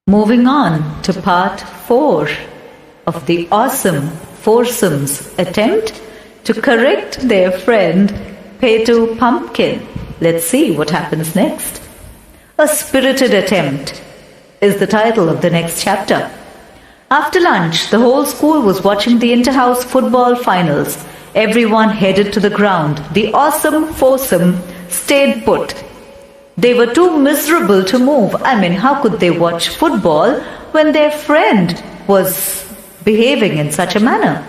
Moving on to part 4 of the awesome foursomes attempt to correct their friend Petu Pumpkin. Let's see what happens next. A Spirited Attempt is the title of the next chapter. After lunch, the whole school was watching the inter-house football finals. Everyone headed to the ground. The awesome foursome stayed put. They were too miserable to move. How could they watch football when their friend was behaving in such a manner?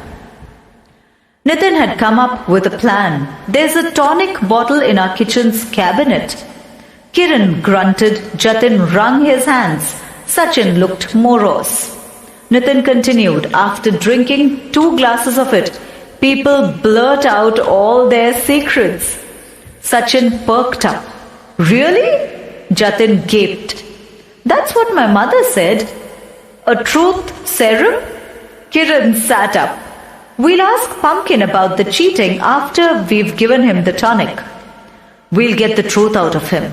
Nitin had come up with a plan. There's a tonic bottle in our kitchen's cabinet. Kiran grunted. Jatin wrung his hands. Sachin looked morose. Nitin continued. After drinking 2 glasses of it, people blurt out all their secrets. Sachin perked up. Really? Jatin gaped. That's what my mother said. A truth serum? Kiran sat up. We'll ask Pumpkin about the cheating after we've given him the tonic. We'll get the truth out of him.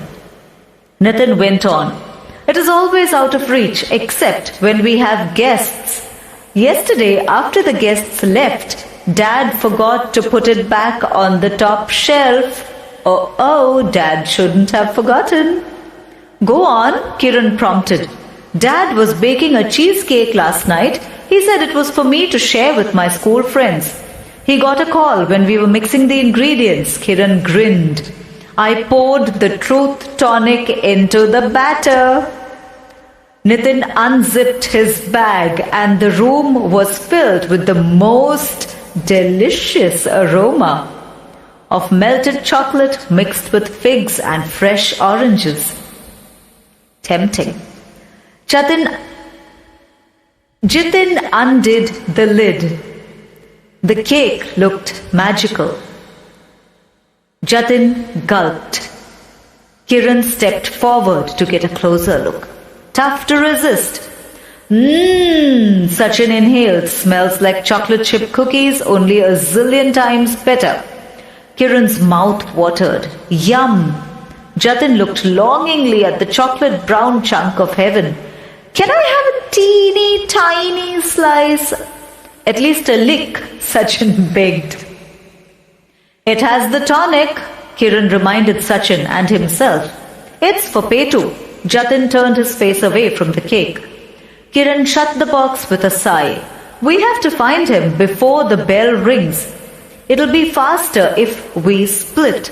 Nitin went on. It is always out of reach except when we have guests. Yesterday, after the guests left, Dad forgot to put it back on the top shelf. Oh, Dad shouldn't have forgotten. Go on, Kiran prompted. Dad was baking a cheesecake last night. He said it was for me to share with my school friends. He got a call when we were mixing the ingredients. Kiran grinned. I poured the truth tonic into the batter. Nitin unzipped his bag and the room was filled with the most delicious aroma of melted chocolate mixed with figs and fresh oranges. Tempting. Jitin undid the lid. The cake looked magical. Jatin gulped. Kiran stepped forward to get a closer look. Tough to resist. Sachin inhaled. Smells like chocolate chip cookies, only a zillion times better. Kiran's mouth watered. Yum! Jatin looked longingly at the chocolate brown chunk of heaven. Can I have a teeny tiny slice? At least a lick, Sachin begged. It has the tonic, Kiran reminded Sachin and himself. It's for Petu. Jatin turned his face away from the cake. Kiran shut the box with a sigh. We have to find him before the bell rings. It'll be faster if we split.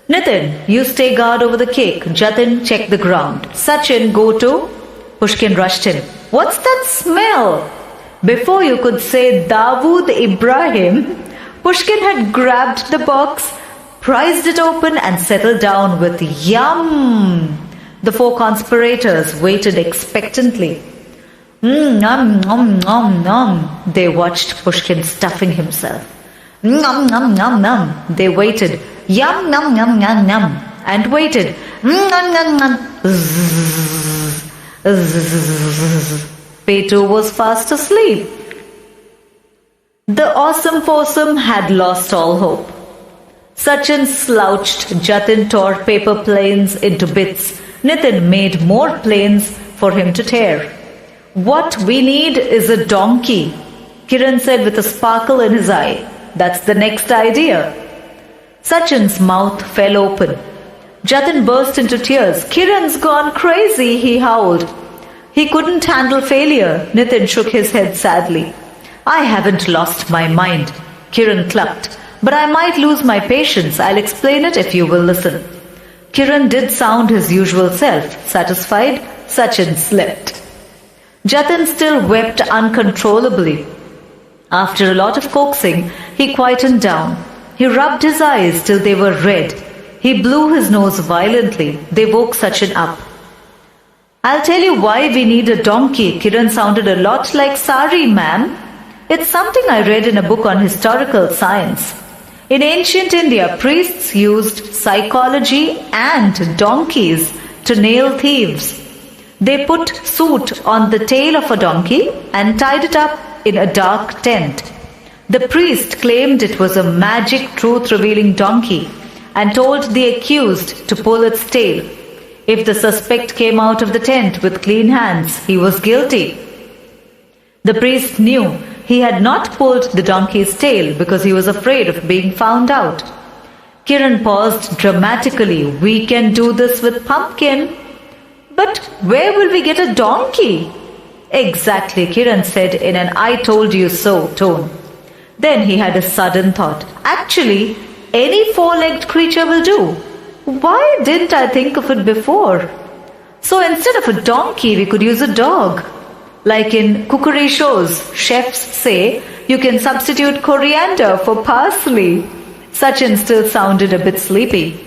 Nitin, you stay guard over the cake. Jatin, check the ground. Sachin, go to. Pushkin rushed in. What's that smell? Before you could say Dawood Ibrahim, Pushkin had grabbed the box, prized it open and settled down with yum. The 4 conspirators waited expectantly. Nom, nom, nom, nom. They watched Pushkin stuffing himself. Nom, nom, nom, nom. They waited. Yum, nom, nom, nom, nom. And waited. Nom, nom, nom. Zzz, zzz. Petu was fast asleep. The awesome foursome had lost all hope. Sachin slouched. Jatin tore paper planes into bits. Nitin made more planes for him to tear. What we need is a donkey, Kiran said with a sparkle in his eye. That's the next idea. Sachin's mouth fell open. Jatin burst into tears. Kiran's gone crazy, he howled. He couldn't handle failure. Nitin shook his head sadly. I haven't lost my mind, Kiran clucked. But I might lose my patience. I'll explain it if you will listen. Kiran did sound his usual self. Satisfied, Sachin slept. Jatin still wept uncontrollably. After a lot of coaxing, he quietened down. He rubbed his eyes till they were red. He blew his nose violently. They woke Sachin up. I'll tell you why we need a donkey. Kiran sounded a lot like Sari, ma'am. It's something I read in a book on historical science. In ancient India, priests used psychology and donkeys to nail thieves. They put soot on the tail of a donkey and tied it up in a dark tent. The priest claimed it was a magic truth-revealing donkey and told the accused to pull its tail. If the suspect came out of the tent with clean hands, he was guilty. The priest knew he had not pulled the donkey's tail because he was afraid of being found out. Kiran paused dramatically. We can do this with Pumpkin. But where will we get a donkey? Exactly, Kiran said in an I told you so tone. Then he had a sudden thought. Actually, any four-legged creature will do. Why didn't I think of it before? So instead of a donkey, we could use a dog. Like in cookery shows, chefs say you can substitute coriander for parsley. Sachin still sounded a bit sleepy.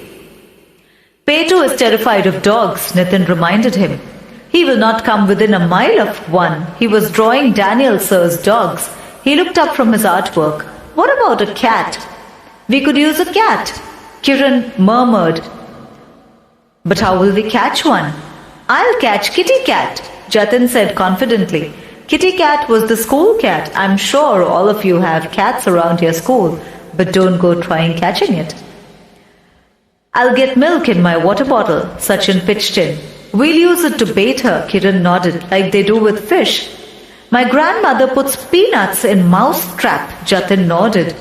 Petu is terrified of dogs, Nitin reminded him. He will not come within a mile of one. He was drawing Daniel Sir's dogs. He looked up from his artwork. What about a cat? We could use a cat, Kiran murmured. But how will we catch one? I'll catch Kitty Cat, Jatin said confidently. Kitty Cat was the school cat. I'm sure all of you have cats around your school, but don't go trying catching it. I'll get milk in my water bottle, Sachin pitched in. We'll use it to bait her, Kiran nodded, like they do with fish. My grandmother puts peanuts in mouse trap, Jatin nodded.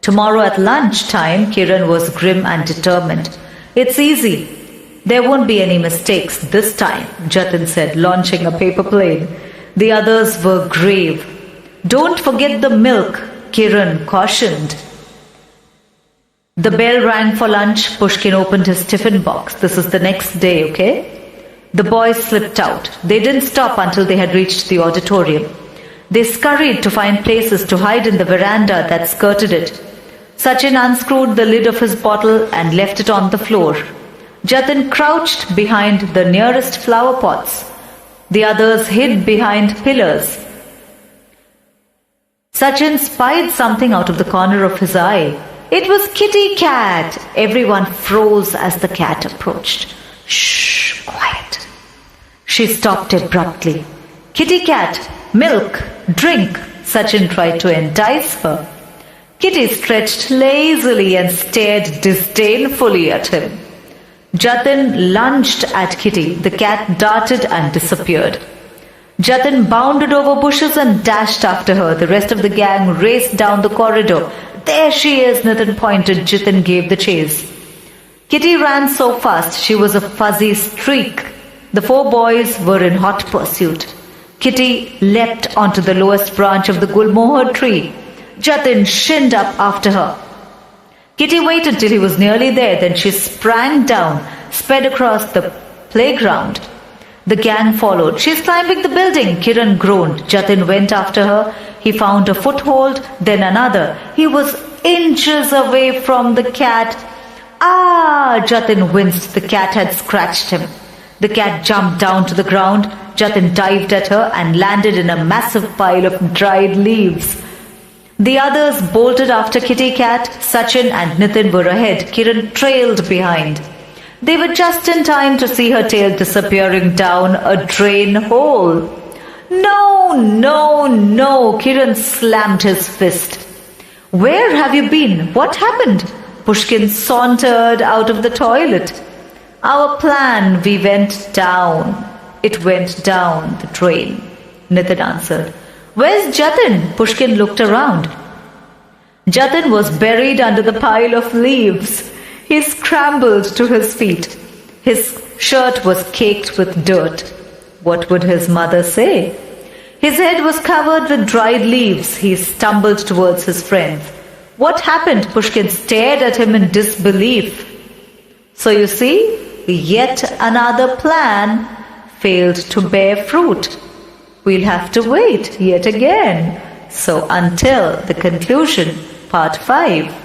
Tomorrow at lunchtime, Kiran was grim and determined. It's easy. There won't be any mistakes this time, Jatin said, launching a paper plane. The others were grave. Don't forget the milk, Kiran cautioned. The bell rang for lunch. Pushkin opened his tiffin box. This is the next day, okay? The boys slipped out. They didn't stop until they had reached the auditorium. They scurried to find places to hide in the veranda that skirted it. Sachin unscrewed the lid of his bottle and left it on the floor. Jatin crouched behind the nearest flower pots. The others hid behind pillars. Sachin spied something out of the corner of his eye. It was Kitty Cat. Everyone froze as the cat approached. Shh, quiet. She stopped abruptly. Kitty Cat, milk, drink, Sachin tried to entice her. Kitty stretched lazily and stared disdainfully at him. Jatin lunged at Kitty. The cat darted and disappeared. Jatin bounded over bushes and dashed after her. The rest of the gang raced down the corridor. There she is, Nitin pointed. Jatin gave the chase. Kitty ran so fast she was a fuzzy streak. The four boys were in hot pursuit. Kitty leapt onto the lowest branch of the gulmohar tree. Jatin shinned up after her. Kitty waited till he was nearly there, then she sprang down, sped across the playground. The gang followed. She's climbing the building, Kiran groaned. Jatin went after her. He found a foothold, then another. He was inches away from the cat. Ah! Jatin winced. The cat had scratched him. The cat jumped down to the ground. Jatin dived at her and landed in a massive pile of dried leaves. The others bolted after Kitty Cat. Sachin and Nitin were ahead. Kiran trailed behind. They were just in time to see her tail disappearing down a drain hole. No, no, no, Kiran slammed his fist. Where have you been? What happened? Pushkin sauntered out of the toilet. Our plan, we went down. It went down the drain, Nitin answered. Where's Jatin? Pushkin looked around. Jatin was buried under the pile of leaves. He scrambled to his feet. His shirt was caked with dirt. What would his mother say? His head was covered with dried leaves. He stumbled towards his friends. What happened? Pushkin stared at him in disbelief. So you see, yet another plan failed to bear fruit. We'll have to wait yet again. So until the conclusion, part 5.